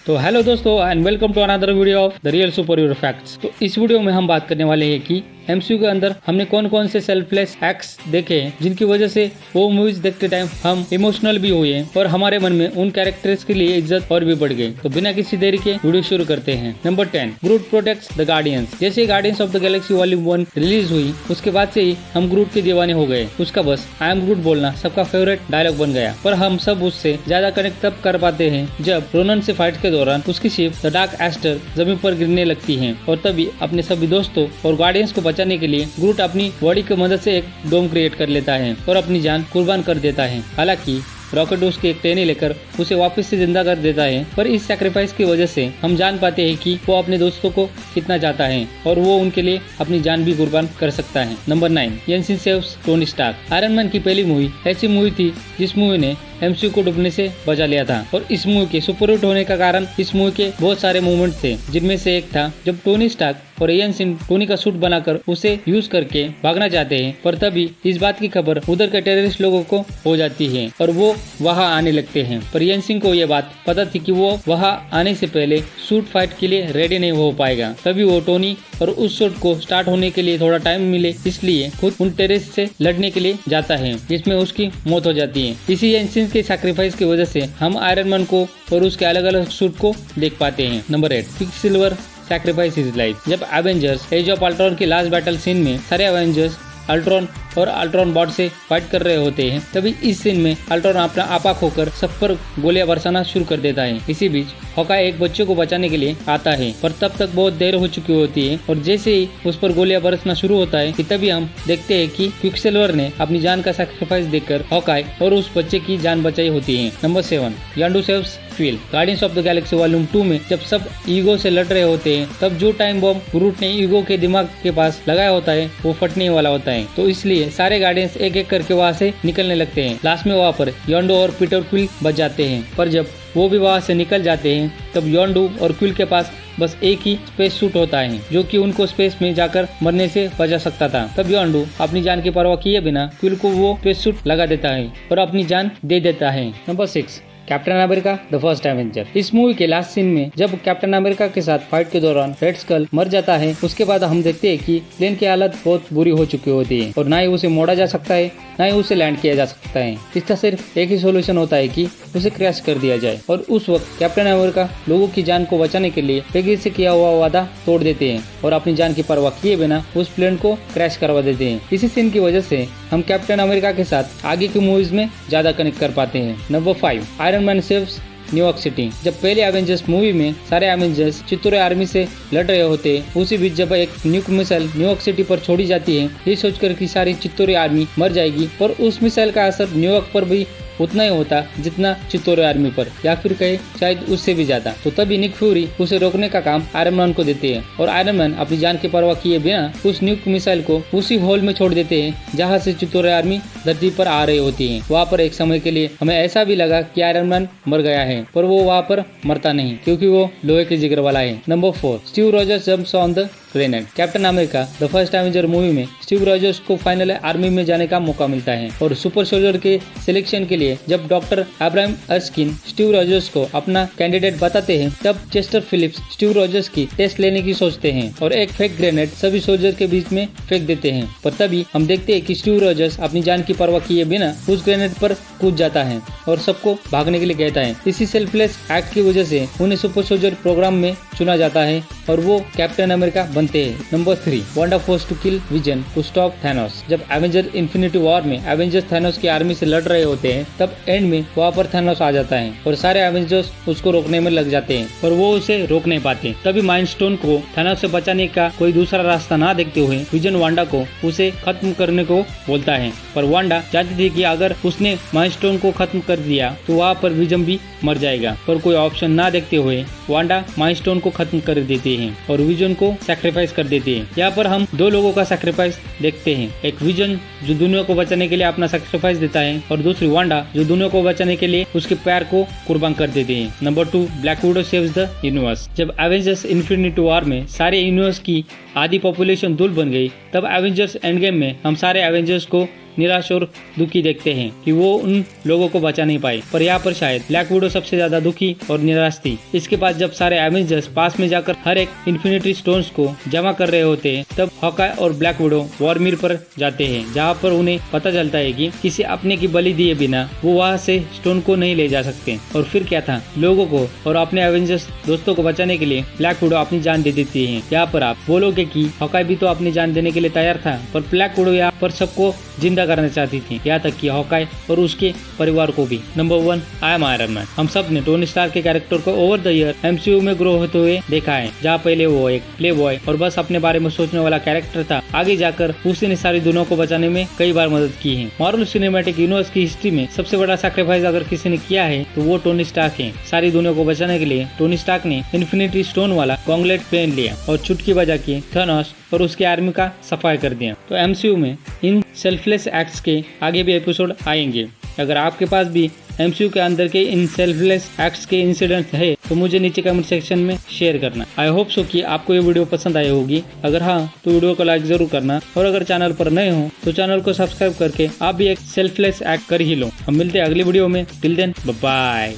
तो हेलो दोस्तों and welcome to another video of the real super hero facts. तो इस वीडियो में हम बात करने वाले हैं कि एमसीयू के अंदर हमने कौन कौन से सेल्फलेस एक्ट्स देखे हैं जिनकी वजह से वो मूवीज देखते टाइम हम इमोशनल भी हुए और हमारे मन में उन कैरेक्टर्स के लिए इज्जत और भी बढ़ गई। तो बिना किसी देरी के वीडियो शुरू करते हैं। Number 10, Groot protects the Guardians. जैसे Guardians of the Galaxy volume 1 release हुई उसके बाद से ही हम ग्रूट के दीवाने हो गए। उसका बस आई एम ग्रूट बोलना सबका फेवरेट डायलॉग बन गया। पर हम सब उससे ज्यादा कनेक्ट तब कर पाते हैं जब रोनन से फाइट के दौरान उसकी शिप द डार्क एस्टर जमीन पर गिरने लगती है और तभी अपने सभी दोस्तों और गार्डियंस को बचाने के लिए ग्रूट अपनी बॉडी की मदद से एक डोम क्रिएट कर लेता है और अपनी जान कुर्बान कर देता है। हालांकि रॉकेट उसकी एक टहनी लेकर उसे वापस से जिंदा कर देता है, पर इस सैक्रिफाइस की वजह से हम जान पाते हैं कि वो अपने दोस्तों को कितना चाहता है और वो उनके लिए अपनी जान भी कुर्बान कर सकता है। Number 9, Yinsen saves Tony Stark. Iron Man की पहली मूवी ऐसी मूवी थी जिस मूवी ने एमसीयू को डूबने से बचा लिया था और इस मूवी के सुपरहिट होने का कारण इस मूवी के बहुत सारे मूवमेंट थे, जिनमें से एक था जब टोनी स्टार्क और येंसिन टोनी का सूट बनाकर उसे यूज करके भागना चाहते हैं, पर तभी इस बात की खबर उधर के टेररिस्ट लोगों को हो जाती है और वो वहां आने लगते हैं। पर येंसिन को ये बात पता थी कि वो वहां आने से पहले सूट फाइट के लिए रेडी नहीं हो पाएगा। तभी वो टोनी और उस सूट को स्टार्ट होने के लिए थोड़ा टाइम मिले इसलिए खुद उन टेररिस्ट से लड़ने के लिए जाता है, जिसमें उसकी मौत हो जाती है। इसी येंसिन के सैक्रिफाइस की वजह से हम आयरन मैन को और उसके अलग अलग सूट को देख पाते हैं। Number 8, Quicksilver sacrifice his life. जब एवेंजर्स एज ऑफ अल्ट्रॉन के लास्ट बैटल सीन में सारे एवेंजर्स अल्ट्रॉन और अल्ट्रॉन बॉट से फाइट कर रहे होते हैं, तभी इस सीन में अल्ट्रॉन अपना आपा खोकर सब पर गोलियां बरसाना शुरू कर देता है। इसी बीच हॉकाई एक बच्चे को बचाने के लिए आता है, पर तब तक बहुत देर हो चुकी होती है और जैसे ही उस पर गोलियां बरसना शुरू होता है कि तभी हम देखते हैं कि क्विकसिल्वर ने अपनी जान का सैक्रिफाइस देकर हॉकाई और उस बच्चे की जान बचाई होती है। Number 7, Yondu saves Quill. Guardians of the Galaxy volume 2 में जब सब ईगो से लड़ रहे होते हैं, तब जो टाइम बॉम्ब ग्रूट ने ईगो के दिमाग के पास लगाया होता है वो फटने वाला होता है, तो इसलिए सारे गार्डियंस एक एक करके वहाँ से निकलने लगते हैं। लास्ट में वहाँ पर योंडू और पीटर क्विल बच जाते हैं, पर जब वो भी वहाँ से निकल जाते हैं तब योंडू और क्विल के पास बस एक ही स्पेस सूट होता है जो कि उनको स्पेस में जाकर मरने से बचा सकता था। तब योंडू अपनी जान की परवाह किए बिना क्विल को वो स्पेस सूट लगा देता है और अपनी जान दे देता है। Number 6, captain America the first Avenger. इस मूवी के लास्ट सीन में जब कैप्टन अमेरिका के साथ फाइट के दौरान रेड स्कल मर जाता है, उसके बाद हम देखते हैं कि प्लेन की हालत बहुत बुरी हो चुकी होती है और ना ही उसे मोड़ा जा सकता है ना ही उसे लैंड किया जा सकता है। इसका सिर्फ एक ही सोल्यूशन होता है कि उसे क्रैश कर दिया जाए और उस वक्त कैप्टन अमेरिका लोगों की जान को बचाने के लिए पेगी से किया हुआ वादा तोड़ देते हैं और अपनी जान की परवाह किए बिना उस प्लेन को क्रैश करवा देते हैं। इसी सीन की वजह से हम कैप्टन अमेरिका के साथ आगे की मूवीज में ज्यादा कनेक्ट कर पाते हैं। Number 5, iron man saves New York city. जब पहले एवेंजर्स मूवी में सारे एवेंजर्स चित्तूरे आर्मी से लड़ रहे होते हैं, उसी बीच जब एक न्यूक मिसाइल न्यूयॉर्क सिटी पर छोड़ी जाती है, ये सोचकर कि सारी चित्तूरे आर्मी मर जाएगी, पर उस मिसाइल का असर न्यूयॉर्क पर भी उतना ही होता जितना चित्तूरे आर्मी पर, या फिर कहे शायद उससे भी ज्यादा। तो तभी निक फ्यूरी उसे रोकने का काम आयरन मैन को देते हैं और आयरन मैन अपनी जान की परवाह किए बिना उस न्यूक मिसाइल को उसी होल में छोड़ देते हैं जहाँ से चित्तूरे आर्मी धरती पर आ रही होती है। वहाँ पर एक समय के लिए हमें ऐसा भी लगा कि आयरन मैन मर गया है, पर वो वहाँ पर मरता नहीं क्योंकि वो लोहे के जिगर वाला है। Number 4, Steve Rogers jumps on the grenade. Captain America the first Avenger movie में स्टीव रॉजर्स को फाइनल आर्मी में जाने का मौका मिलता है और सुपर सोल्जर के सिलेक्शन के लिए जब doctor Abraham Erskine Steve Rogers को अपना कैंडिडेट बताते हैं, तब चेस्टर फिलिप्स स्टीव रॉजर्स की टेस्ट लेने की सोचते हैं और एक फेक ग्रेनेड सभी सोल्जर के बीच में फेंक देते हैं, पर तभी हम देखते हैं कि स्टीव रॉजर्स अपनी जान की परवाह किए बिना उस ग्रेनेड पर कूद जाता है और सबको भागने के लिए कहता है। इसी सेल्फलेस एक्ट की वजह से उन्हें सुपर सोल्जर प्रोग्राम में चुना जाता है और वो कैप्टन अमेरिका बनते हैं। Number 3, Wanda force to kill Vision to stop Thanos. जब एवेंजर इन्फिनिटी वॉर में एवेंजर्स थैनोस की आर्मी से लड़ रहे होते हैं, तब एंड में वहाँ पर थैनोस आ जाता है और सारे एवेंजर्स उसको रोकने में लग जाते हैं और वो उसे रोक नहीं पाते। तभी माइंड स्टोन को थैनोस से बचाने का कोई दूसरा रास्ता ना देखते हुए विजन वांडा को उसे खत्म करने को बोलता है, पर वांडा चाहती थी कि अगर उसने माइंड स्टोन को खत्म कर दिया तो वहाँ पर विजन भी मर जाएगा, पर कोई ऑप्शन ना देखते हुए वांडा माइंड स्टोन को खत्म कर देती है और विजन को सैक्रिफाइस कर देती है। यहाँ पर हम दो लोगों का सैक्रिफाइस देखते हैं, एक विजन जो दुनिया को बचाने के लिए अपना सैक्रिफाइस देता है और दूसरी वांडा जो दुनिया को बचाने के लिए उसके प्यार को कुर्बान कर देते हैं। Number 2, black window saves the universe. जब एवेंजर्स इन्फिनिटी वॉर में सारे यूनिवर्स की आधी पॉपुलेशन धूल बन गई, तब एवेंजर्स एंड गेम में हम सारे एवेंजर्स को निराश और दुखी देखते हैं कि वो उन लोगों को बचा नहीं पाए। पर यहाँ पर शायद ब्लैक विडो सबसे ज्यादा दुखी और निराश थी। इसके बाद जब सारे एवेंजर्स पास में जाकर हर एक इन्फिनिटी स्टोन्स को जमा कर रहे होते हैं, तब हॉकाई और ब्लैक विडो वॉरमीर पर जाते हैं, जहाँ पर उन्हें पता चलता है कि किसी अपने की बलि दिए बिना वो वहाँ से स्टोन को नहीं ले जा सकते। और फिर क्या था, लोगों को और अपने एवेंजर्स दोस्तों को बचाने के लिए ब्लैक विडो अपनी जान दे देती है। यहाँ पर आप बोलोगे कि हॉकाई भी तो अपनी जान देने के लिए तैयार था, पर ब्लैक विडो यहाँ पर सबको जिंदा करना चाहती थी, यहाँ तक कि हॉकाई और उसके परिवार को भी। Number 1, I am Iron man. हम सब ने टोनी स्टार्क के कैरेक्टर को ओवर द ईयर एमसीयू में ग्रो होते हुए देखा है, जहाँ पहले वो एक प्ले बॉय और बस अपने बारे में सोचने वाला कैरेक्टर था। आगे जाकर उसने सारी दुनिया को बचाने में कई बार मदद की है। मार्वल सिनेमैटिक यूनिवर्स की हिस्ट्री में सबसे बड़ा सैक्रिफाइस अगर किसी ने किया है तो वो टोनी स्टार्क है। सारी दुनिया को बचाने के लिए टोनी स्टार्क ने इन्फिनिटी स्टोन वाला गॉन्गलेट पहन लिया और चुटकी बजा के थानोस और उसकी आर्मी का सफाई कर दिया। तो एमसीयू में इन सेल्फलेस एक्ट्स के आगे भी एपिसोड आएंगे। अगर आपके पास भी एमसीयू के अंदर के इन सेल्फलेस एक्ट्स के इंसिडेंट है तो मुझे नीचे कमेंट सेक्शन में शेयर करना। आई होप सो कि आपको ये वीडियो पसंद आई होगी। अगर हाँ तो वीडियो को लाइक जरूर करना, और अगर चैनल पर नए हो तो चैनल को सब्सक्राइब करके आप भी एक सेल्फलेस एक्ट कर ही लो। हम मिलते हैं अगली वीडियो में। Till then bye.